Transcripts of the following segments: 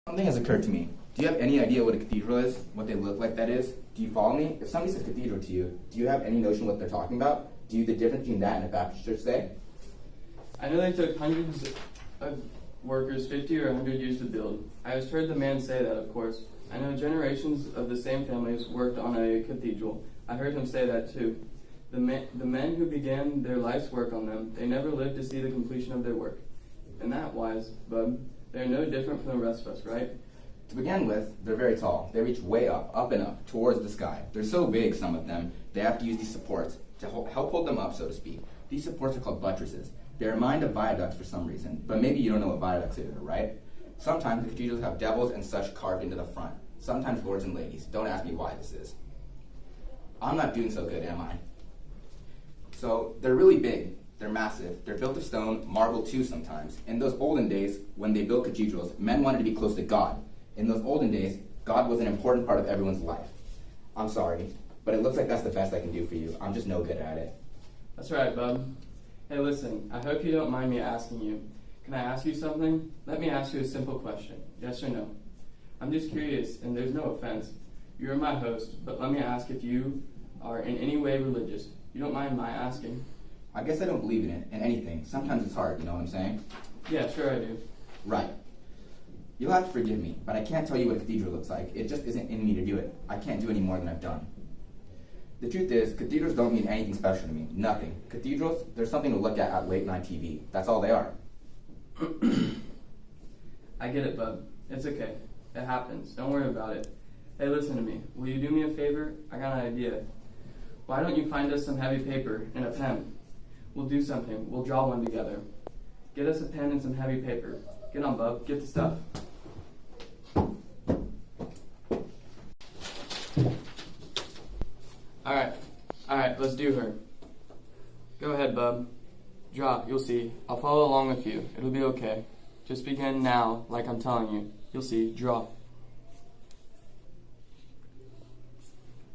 Something has occurred to me. Do you have any idea what a cathedral is? What they look like, that is? Do you follow me? If somebody says cathedral to you, do you have any notion what they're talking about? Do you the difference between that and a Baptist church say? I know they took hundreds of workers 50 or 100 years to build. I just heard the man say that, of course. I know generations of the same families worked on a cathedral. I heard him say that too. The men who began their life's work on them, they never lived to see the completion of their work. In that wise, bub, they're no different from the rest of us, right? To begin with, they're very tall. They reach way up and up, towards the sky. They're so big, some of them, they have to use these supports to help hold them up, so to speak. These supports are called buttresses. They remind of viaducts for some reason, but maybe you don't know what viaducts are, right? Sometimes the cathedrals have devils and such carved into the front. Sometimes lords and ladies. Don't ask me why this is. I'm not doing so good, am I? So, they're really big. They're massive. They're built of stone, marble too sometimes. In those olden days, when they built cathedrals, men wanted to be close to God. In those olden days, God was an important part of everyone's life. I'm sorry, but it looks like that's the best I can do for you. I'm just no good at it. That's right, bub. Hey, listen, I hope you don't mind me asking you. Can I ask you something? Let me ask you a simple question. Yes or no? I'm just curious, and there's no offense. You're my host, but let me ask if you are in any way religious. You don't mind my asking? I guess I don't believe in it, in anything. Sometimes it's hard, you know what I'm saying? Yeah, sure I do. Right. You'll have to forgive me, but I can't tell you what a cathedral looks like. It just isn't in me to do it. I can't do any more than I've done. The truth is, cathedrals don't mean anything special to me. Nothing. Cathedrals, they're something to look at late night TV. That's all they are. I get it, bub. It's okay. It happens. Don't worry about it. Hey, listen to me. Will you do me a favor? I got an idea. Why don't you find us some heavy paper and a pen? We'll do something. We'll draw one together. Get us a pen and some heavy paper. Get on, bub. Get the stuff. Alright, let's do her. Go ahead, bub. Draw, you'll see. I'll follow along with you. It'll be okay. Just begin now, like I'm telling you. You'll see. Draw.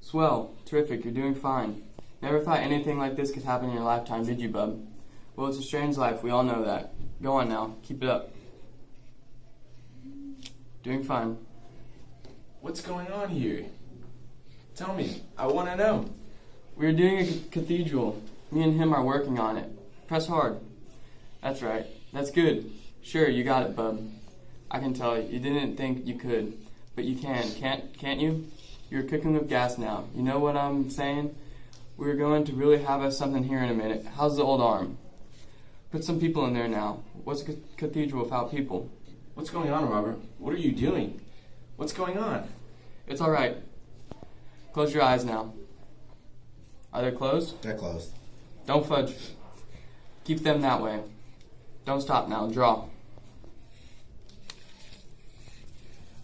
Swell. Terrific. You're doing fine. Never thought anything like this could happen in your lifetime, did you, bub? Well, it's a strange life. We all know that. Go on now. Keep it up. Doing fine. What's going on here? Tell me. I want to know. We're doing a cathedral. Me and him are working on it. Press hard. That's right. That's good. Sure, you got it, bub. I can tell you didn't think you could, but you can. Can't you? You're cooking with gas now. You know what I'm saying? We're going to really have us something here in a minute. How's the old arm? Put some people in there now. What's a cathedral without people? What's going on, Robert? What are you doing? What's going on? It's all right. Close your eyes now. Are they closed? They're closed. Don't fudge. Keep them that way. Don't stop now. Draw.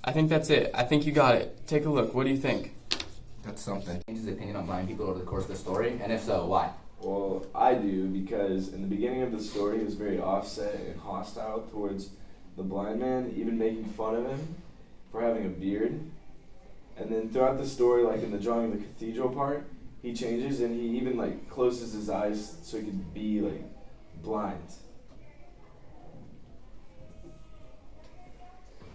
I think that's it. I think you got it. Take a look. What do you think? That's something. Change his opinion on blind people over the course of the story, and if so, why? Well, I do, because in the beginning of the story, he was very offset and hostile towards the blind man, even making fun of him for having a beard. And then throughout the story, like in the drawing of the cathedral part, he changes and he even like closes his eyes so he could be like blind.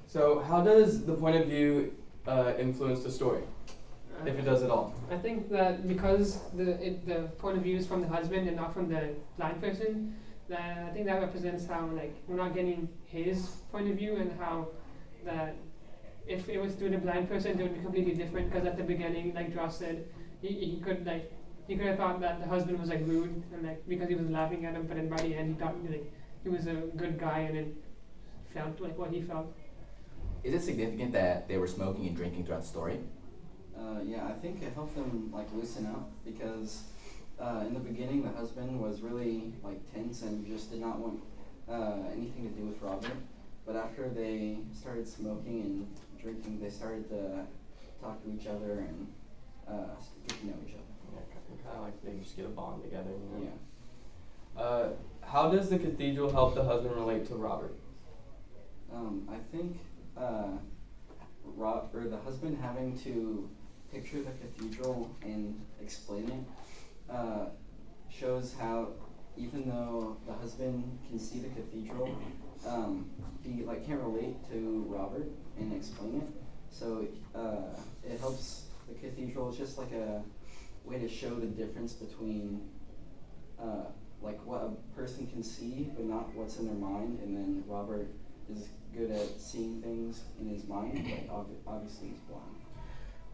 So, how does the point of view influence the story, if it does at all? I think that because the point of view is from the husband and not from the blind person, that I think that represents how like we're not getting his point of view, and how that if it was through the blind person, it would be completely different. Because at the beginning, like Josh said, he could have thought that the husband was like rude and like because he was laughing at him, but then by the end he thought like he was a good guy and then felt like what he felt. Is it significant that they were smoking and drinking throughout the story? Yeah, I think it helped them like loosen up because in the beginning the husband was really like tense and just did not want anything to do with Robert. But after they started smoking and drinking, they started to talk to each other and get to know each other. Yeah, kind of like they just get a bond together. You know? Yeah. How does the cathedral help the husband relate to Robert? I think the husband having to picture the cathedral and explain it shows how even though the husband can see the cathedral, he like can't relate to Robert and explain it. So it helps the cathedral. It's just like a way to show the difference between like what a person can see but not what's in their mind. And then Robert is good at seeing things in his mind, but obviously he's blind.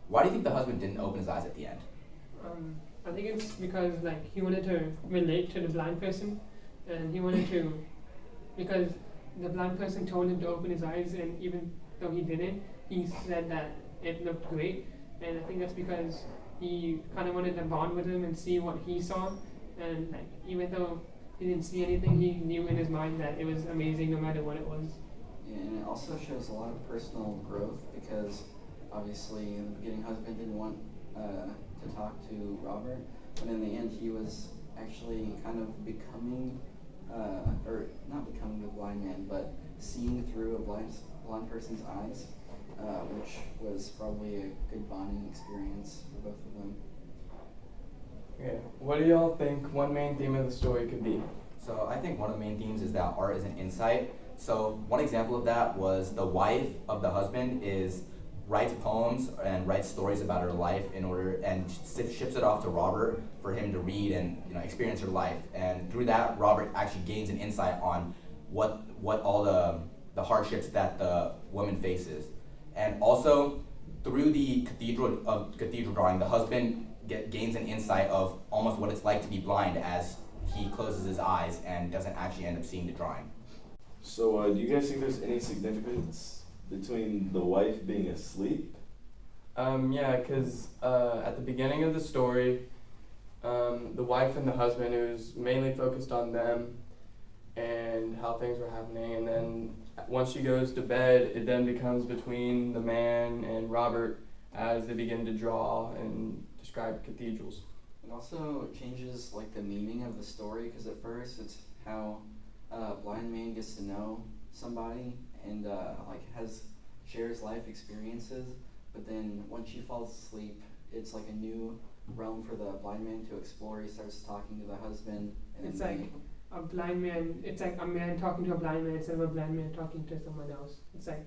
Why do you think the husband didn't open his eyes at the end? I think it's because like he wanted to relate to the blind person, and he wanted to, because the blind person told him to open his eyes, and even though he didn't, he said that it looked great, and I think that's because he kind of wanted to bond with him and see what he saw, and like even though he didn't see anything, he knew in his mind that it was amazing no matter what it was. Yeah, and it also shows a lot of personal growth because obviously in the beginning husband didn't want to talk to Robert, but in the end he was actually kind of becoming, or not becoming the blind man, but seeing through a blind person's eyes, which was probably a good bonding experience for both of them. Okay, what do y'all think one main theme of the story could be? So I think one of the main themes is that art is an insight. So one example of that was the wife of the husband writes poems and writes stories about her life in order and ships it off to Robert for him to read and experience her life. And through that, Robert actually gains an insight on what all the hardships that the woman faces. And also through the cathedral drawing, the husband gains an insight of almost what it's like to be blind as he closes his eyes and doesn't actually end up seeing the drawing. So, do you guys think there's any significance between the wife being asleep? Yeah, because at the beginning of the story, the wife and the husband, it was mainly focused on them and how things were happening, and then once she goes to bed, it then becomes between the man and Robert as they begin to draw and describe cathedrals. It also changes like the meaning of the story because at first it's how a blind man gets to know somebody and shares life experiences, but then once she falls asleep, it's like a new realm for the blind man to explore. He starts talking to the husband, and It's like a blind man. It's like a man talking to a blind man instead of a blind man talking to someone else. It's like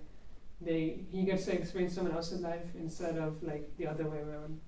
he gets to experience someone else's life instead of like the other way around.